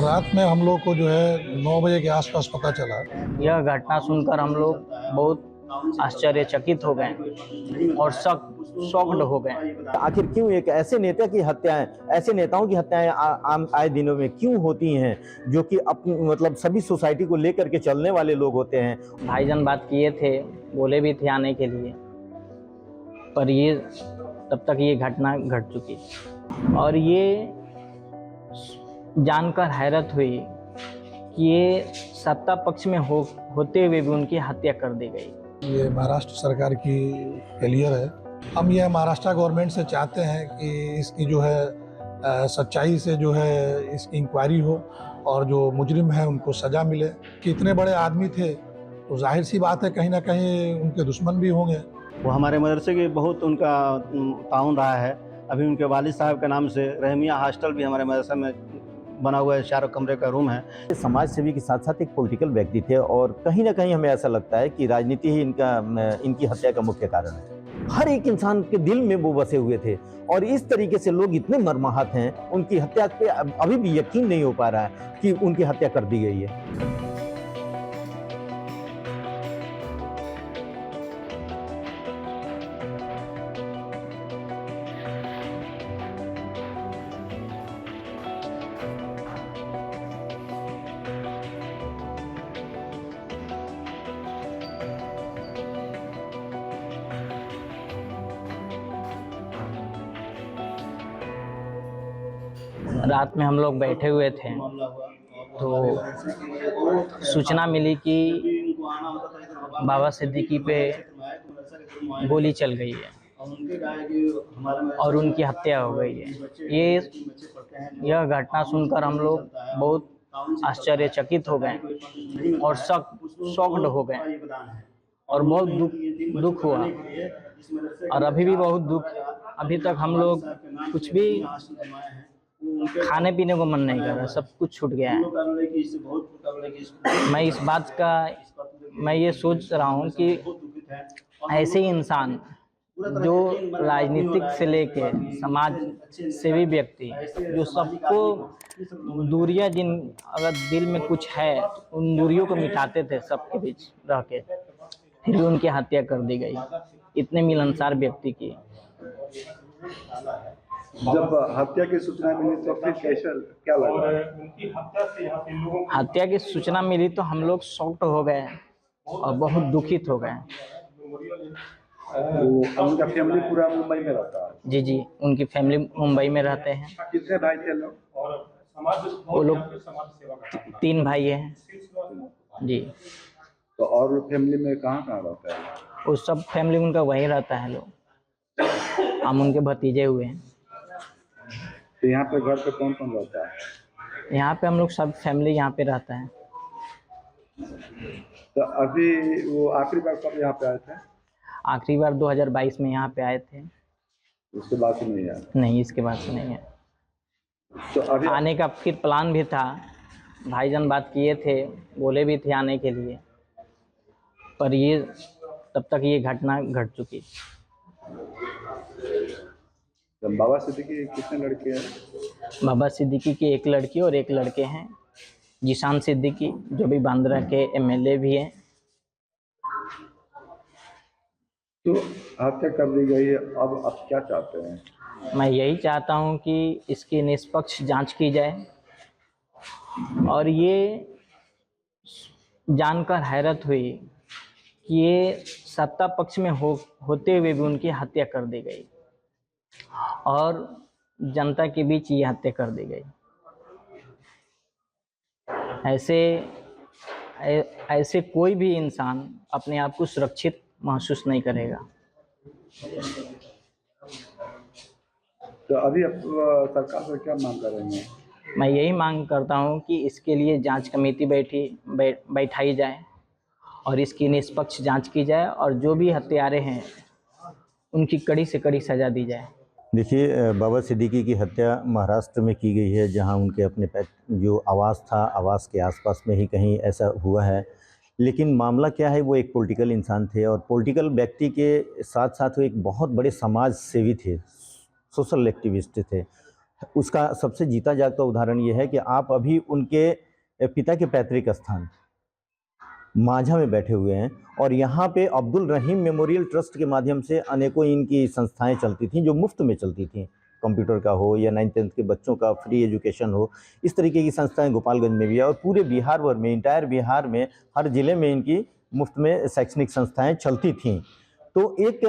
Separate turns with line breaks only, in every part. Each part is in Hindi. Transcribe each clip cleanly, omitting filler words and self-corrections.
रात में हम लोग को जो है 9 बजे के आसपास पता चला।
यह घटना सुनकर हम लोग बहुत आश्चर्यचकित हो गए और शॉक्ड हो गए।
आखिर क्यों एक ऐसे नेता की हत्याएं, ऐसे नेताओं की हत्याएं आम आए दिनों में क्यों होती हैं, जो कि मतलब सभी सोसाइटी को लेकर के चलने वाले लोग होते हैं।
भाईजान बात किए थे, बोले भी थे आने के लिए, पर ये तब तक ये घटना घट चुकी और ये जानकर हैरत हुई कि ये सत्ता पक्ष में होते हुए भी उनकी हत्या कर दी गई।
ये महाराष्ट्र सरकार की फेलियर है। हम ये महाराष्ट्र गवर्नमेंट से चाहते हैं कि इसकी जो है सच्चाई से जो है इसकी इंक्वायरी हो और जो मुजरिम है उनको सजा मिले। कि इतने बड़े आदमी थे तो जाहिर सी बात है कहीं ना कहीं उनके दुश्मन भी होंगे।
वो हमारे मदरसे के बहुत उनका ताउन रहा है। अभी उनके वालिद साहब के नाम से रहमिया हॉस्टल भी हमारे मदरसे में बना हुआ है, 4 कमरे का रूम है।
समाज सेवी के साथ साथ एक पॉलिटिकल व्यक्ति थे और कहीं ना कहीं हमें ऐसा लगता है कि राजनीति ही इनकी हत्या का मुख्य कारण है। हर एक इंसान के दिल में वो बसे हुए थे और इस तरीके से लोग इतने मर्माहत हैं, उनकी हत्या पे अभी भी यकीन नहीं हो पा रहा है कि उनकी हत्या कर दी गई है।
रात में हम लोग बैठे हुए थे तो सूचना मिली कि बाबा सिद्दीकी पे गोली चल गई है और उनकी हत्या हो गई है। यह घटना सुनकर हम लोग बहुत आश्चर्यचकित हो गए और शॉक्ड हो गए और बहुत दुख हुआ और अभी भी बहुत दुख। अभी तक हम लोग कुछ भी खाने पीने को मन नहीं कर रहा, सब कुछ छूट गया है। मैं ये सोच रहा हूँ कि ऐसे ही इंसान जो राजनीतिक से लेके समाज सेवी व्यक्ति जो सबको दूरियां जिन अगर दिल में कुछ है उन दूरियों को मिटाते थे सबके बीच रह के, फिर भी उनकी हत्या कर दी गई इतने मिलनसार व्यक्ति की।
जब हत्या की सूचना मिली तो फिर कैसा क्या लगा?
हत्या की सूचना मिली तो हम लोग शॉक्ड हो गए और बहुत दुखित हो गए।
उनका फैमिली पूरा मुंबई में रहता है?
जी, उनकी फैमिली मुंबई में रहते हैं।
कितने भाई थे लोग?
वो लोग 3 भाई हैं जी।
तो और फैमिली में कहाँ रहता है?
वो सब फैमिली उनका वहीं रहता है लोग, हम उनके भतीजे हुए हैं।
तो यहाँ पे घर पे कौन कौन रहता है?
यहाँ पे हम लोग सब फैमिली यहाँ पे रहता है।
तो अभी वो आखिरी बार कब यहाँ पे आए थे?
आखिरी बार 2022 में यहाँ पे आए थे।
उसके बाद से नहीं आया?
नहीं, इसके बाद से नहीं है।
तो अभी
आने का फिर प्लान भी था, भाईजान बात किए थे, बोले भी थे आने के लिए, पर ये तब तक ये घटना घट चुकी।
बाबा सिद्दीकी कितने लड़के हैं?
बाबा सिद्दीकी के 1 लड़की और 1 लड़के हैं। जिशान सिद्दीकी जो भी बांद्रा के एमएलए भी हैं।
तो हत्या कर दी गई है, अब आप क्या चाहते हैं?
मैं यही चाहता हूं कि इसकी निष्पक्ष जांच की जाए और ये जानकर हैरत हुई कि ये सत्ता पक्ष में होते हुए भी उनकी हत्या कर दी गई और जनता के बीच ये हत्या कर दी गई। ऐसे कोई भी इंसान अपने आप को सुरक्षित महसूस नहीं करेगा।
तो अभी आप सरकार से क्या मांग कर रहे हैं?
मैं यही मांग करता हूं कि इसके लिए जांच कमेटी बैठाई जाए और इसकी निष्पक्ष जांच की जाए और जो भी हत्यारे हैं उनकी कड़ी से कड़ी सजा दी जाए।
देखिए, बाबा सिद्दीकी की हत्या महाराष्ट्र में की गई है, जहां उनके अपने जो आवास था, आवास के आसपास में ही कहीं ऐसा हुआ है। लेकिन मामला क्या है, वो एक पॉलिटिकल इंसान थे और पॉलिटिकल व्यक्ति के साथ साथ वो एक बहुत बड़े समाज सेवी थे, सोशल एक्टिविस्ट थे। उसका सबसे जीता जागता उदाहरण ये है कि आप अभी उनके पिता के पैतृक स्थान माझा में बैठे हुए हैं और यहाँ पे अब्दुल रहीम मेमोरियल ट्रस्ट के माध्यम से अनेकों इनकी संस्थाएं चलती थीं जो मुफ्त में चलती थीं। कंप्यूटर का हो या 9th-10th के बच्चों का फ्री एजुकेशन हो, इस तरीके की संस्थाएं गोपालगंज में भी है और पूरे बिहार भर में, इंटायर बिहार में हर ज़िले में इनकी मुफ्त में शैक्षणिक संस्थाएं चलती थीं। तो एक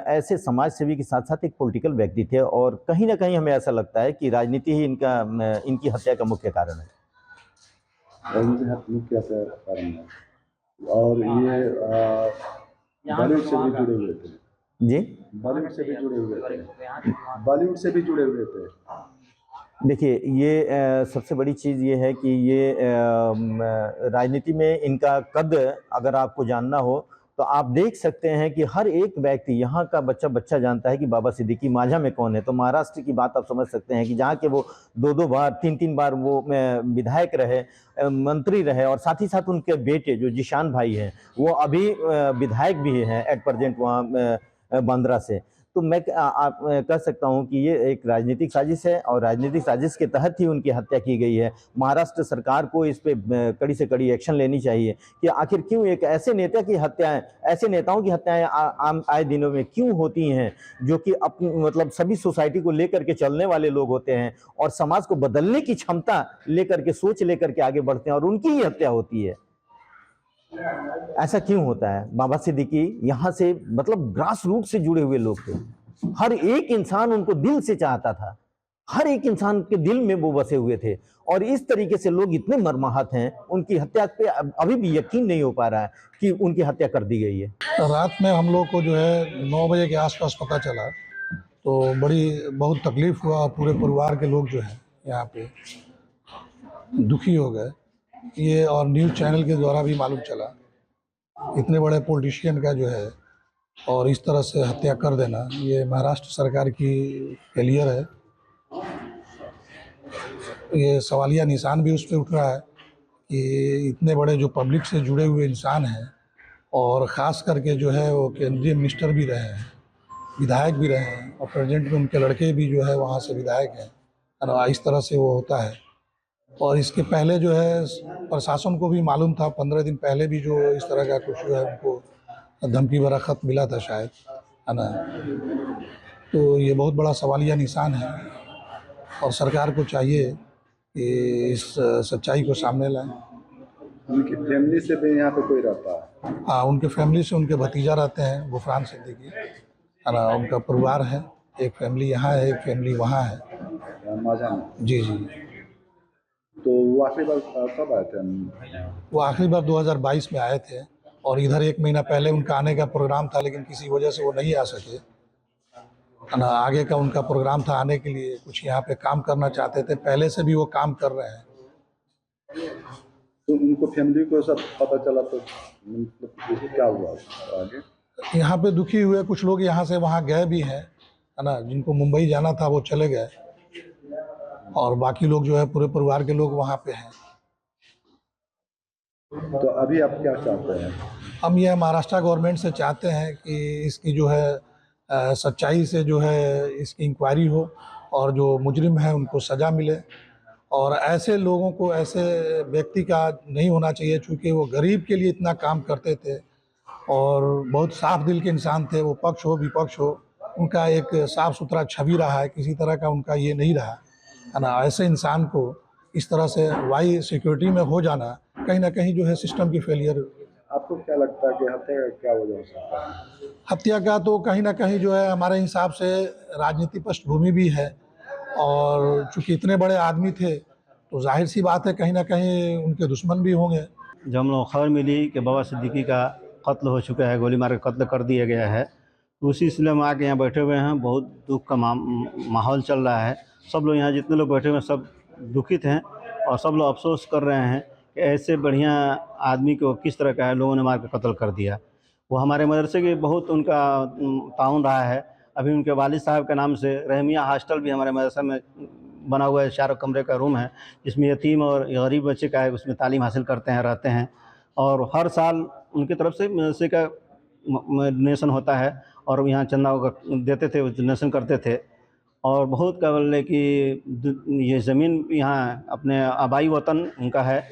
ऐसे समाज सेवी के साथ साथ एक पॉलिटिकल व्यक्ति थे और कहीं ना कहीं हमें ऐसा लगता है कि राजनीति ही इनकी हत्या का मुख्य कारण है।
राजनीति मुख्य कारण है और ये बॉलीवुड से भी जुड़े हुए थे।
जी,
बॉलीवुड से भी जुड़े हुए थे। बॉलीवुड से भी जुड़े हुए थे।
देखिए ये सबसे बड़ी चीज़ ये है कि ये राजनीति में इनका कद अगर आपको जानना हो तो आप देख सकते हैं कि हर एक व्यक्ति यहाँ का बच्चा जानता है कि बाबा सिद्दीकी माझा में कौन है। तो महाराष्ट्र की बात आप समझ सकते हैं कि जहाँ के वो 2-2 बार 3-3 बार वो विधायक रहे, मंत्री रहे और साथ ही साथ उनके बेटे जो जिशान भाई हैं वो अभी विधायक भी हैं एट प्रेजेंट वहाँ बांद्रा से। तो मैं कह सकता हूं कि ये एक राजनीतिक साजिश है और राजनीतिक साजिश के तहत ही उनकी हत्या की गई है। महाराष्ट्र सरकार को इस पे कड़ी से कड़ी एक्शन लेनी चाहिए कि आखिर क्यों एक ऐसे नेता की हत्याएं, ऐसे नेताओं की हत्याएं आम आए दिनों में क्यों होती हैं जो कि मतलब सभी सोसाइटी को लेकर के चलने वाले लोग होते हैं और समाज को बदलने की क्षमता लेकर के, सोच लेकर के आगे बढ़ते हैं और उनकी ही हत्या होती है। ऐसा क्यों होता है? बाबा सिद्दीकी यहाँ से मतलब ग्रास रूट से जुड़े हुए लोग थे। हर एक इंसान उनको दिल से चाहता था, हर एक इंसान के दिल में वो बसे हुए थे और इस तरीके से लोग इतने मर्माहत हैं, उनकी हत्या पे अभी भी यकीन नहीं हो पा रहा है कि उनकी हत्या कर दी गई है।
रात में हम लोग को जो है 9 बजे के आसपास पता चला तो बहुत तकलीफ हुआ। पूरे परिवार के लोग जो है यहाँ पे दुखी हो गए। ये और न्यूज़ चैनल के द्वारा भी मालूम चला इतने बड़े पॉलिटिशियन का जो है और इस तरह से हत्या कर देना, ये महाराष्ट्र सरकार की फेलियर है। ये सवालिया निशान भी उस पर उठ रहा है कि इतने बड़े जो पब्लिक से जुड़े हुए इंसान हैं और ख़ास करके जो है वो केंद्रीय मिनिस्टर भी रहे हैं, विधायक भी रहे हैं और प्रेजेंट में उनके लड़के भी जो है वहाँ से विधायक हैं और इस तरह से वो होता है। और इसके पहले जो है प्रशासन को भी मालूम था, 15 दिन पहले भी जो इस तरह का कुछ जो है उनको धमकी भरा खत मिला था शायद, है ना। तो ये बहुत बड़ा सवालिया निशान है और सरकार को चाहिए कि इस सच्चाई को सामने लाएं।
उनकी फैमिली से भी यहाँ पे कोई रहता है?
हाँ, उनके फैमिली से उनके भतीजा रहते हैं गुफरान सिद्दीकी, है ना। उनका परिवार है, एक फैमिली यहाँ है, एक फैमिली वहाँ है।
माझा में?
जी जी।
तो वो आखिरी बार कब आए थे?
वो आखिरी बार 2022 में आए थे और इधर 1 महीना पहले उनका आने का प्रोग्राम था लेकिन किसी वजह से वो नहीं आ सके, है ना। आगे का उनका प्रोग्राम था आने के लिए, कुछ यहाँ पे काम करना चाहते थे, पहले से भी वो काम कर रहे हैं।
तो उनको फैमिली को सब पता चला तो मतलब क्या हुआ आगे?
यहाँ पे दुखी हुए कुछ लोग, यहाँ से वहाँ गए भी हैं, है ना। जिनको मुंबई जाना था वो चले गए और बाकी लोग जो है पूरे परिवार के लोग वहाँ पे हैं।
तो अभी आप क्या चाहते हैं?
हम ये महाराष्ट्र गवर्नमेंट से चाहते हैं कि इसकी जो है सच्चाई से जो है इसकी इंक्वायरी हो और जो मुजरिम है उनको सज़ा मिले और ऐसे लोगों को, ऐसे व्यक्ति का नहीं होना चाहिए क्योंकि वो गरीब के लिए इतना काम करते थे और बहुत साफ दिल के इंसान थे। वो पक्ष हो विपक्ष हो, उनका एक साफ़ सुथरा छवि रहा है, किसी तरह का उनका ये नहीं रहा, है ना। ऐसे इंसान को इस तरह से वाई सिक्योरिटी में हो जाना कहीं ना कहीं जो है सिस्टम की फेलियर।
आपको क्या लगता है कि हत्या का क्या वजह हो सकता है?
हत्या का तो कहीं ना कहीं जो है हमारे हिसाब से राजनीति पृष्ठभूमि भी है और चूँकि इतने बड़े आदमी थे तो जाहिर सी बात है कहीं ना कहीं उनके दुश्मन भी होंगे।
जब हम लोग खबर मिली कि बाबा सिद्दीकी का कत्ल हो चुका है, गोली मार के कत्ल कर दिया गया है, तो उसी सिलसिले में आके यहाँ बैठे हुए हैं। बहुत दुख का माहौल चल रहा है। सब लोग यहाँ जितने लोग बैठे हुए हैं सब दुखित हैं और सब लोग अफसोस कर रहे हैं कि ऐसे बढ़िया आदमी को किस तरह का है लोगों ने मार के कत्ल कर दिया। वो हमारे मदरसे के बहुत उनका ताउन रहा है। अभी उनके वालिद साहब के नाम से रहमिया हॉस्टल भी हमारे मदरसा में बना हुआ है, 4 कमरे का रूम है जिसमें यतीम और गरीब बच्चे का है, उसमें तालीम हासिल करते हैं, रहते हैं। और हर साल उनकी तरफ से मदरसे का डोनेशन होता है और यहाँ चंदा देते थे, डोनेशन करते थे और बहुत क्या बोले कि ये ज़मीन यहाँ अपने आबाई वतन उनका है,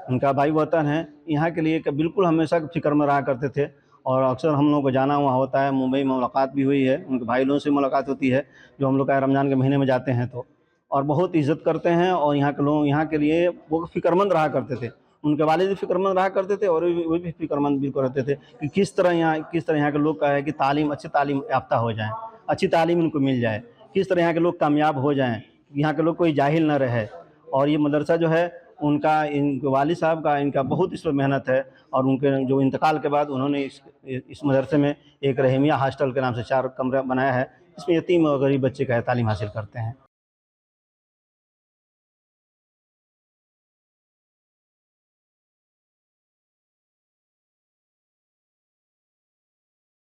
उनका आबाई वतन है। यहाँ के लिए बिल्कुल हमेशा फ़िक्र में रहा करते थे और अक्सर हम लोगों को जाना वहाँ होता है। मुंबई में मुलाकात भी हुई है, उनके भाई लोगों से मुलाकात होती है जो हम लोग का रमज़ान के महीने में जाते हैं तो, और बहुत इज़्ज़त करते हैं। और यहाँ के लोग यहाँ के लिए वो फ़िक्रमंद रहा करते थे, उनके वालिद भी फ़िक्रमंद रहा करते थे और वो भी फ़िक्रमंद बिल्कुल रहते थे कि किस तरह यहाँ के लोग का है कि तालीम अच्छी तालीम याफ्ता हो जाएँ, अच्छी तालीम इनको मिल जाए, किस तरह यहाँ के लोग कामयाब हो जाएँ, यहाँ के लोग कोई जाहिल ना रहे। और ये मदरसा जो है उनका, इनके वालिद साहब का, इनका बहुत इस पर मेहनत है। और उनके जो इंतकाल के बाद उन्होंने इस मदरसे में एक रहीमिया हॉस्टल के नाम से 4 कमरा बनाया है, इसमें यतीम और गरीब बच्चे का तालीम हासिल करते हैं।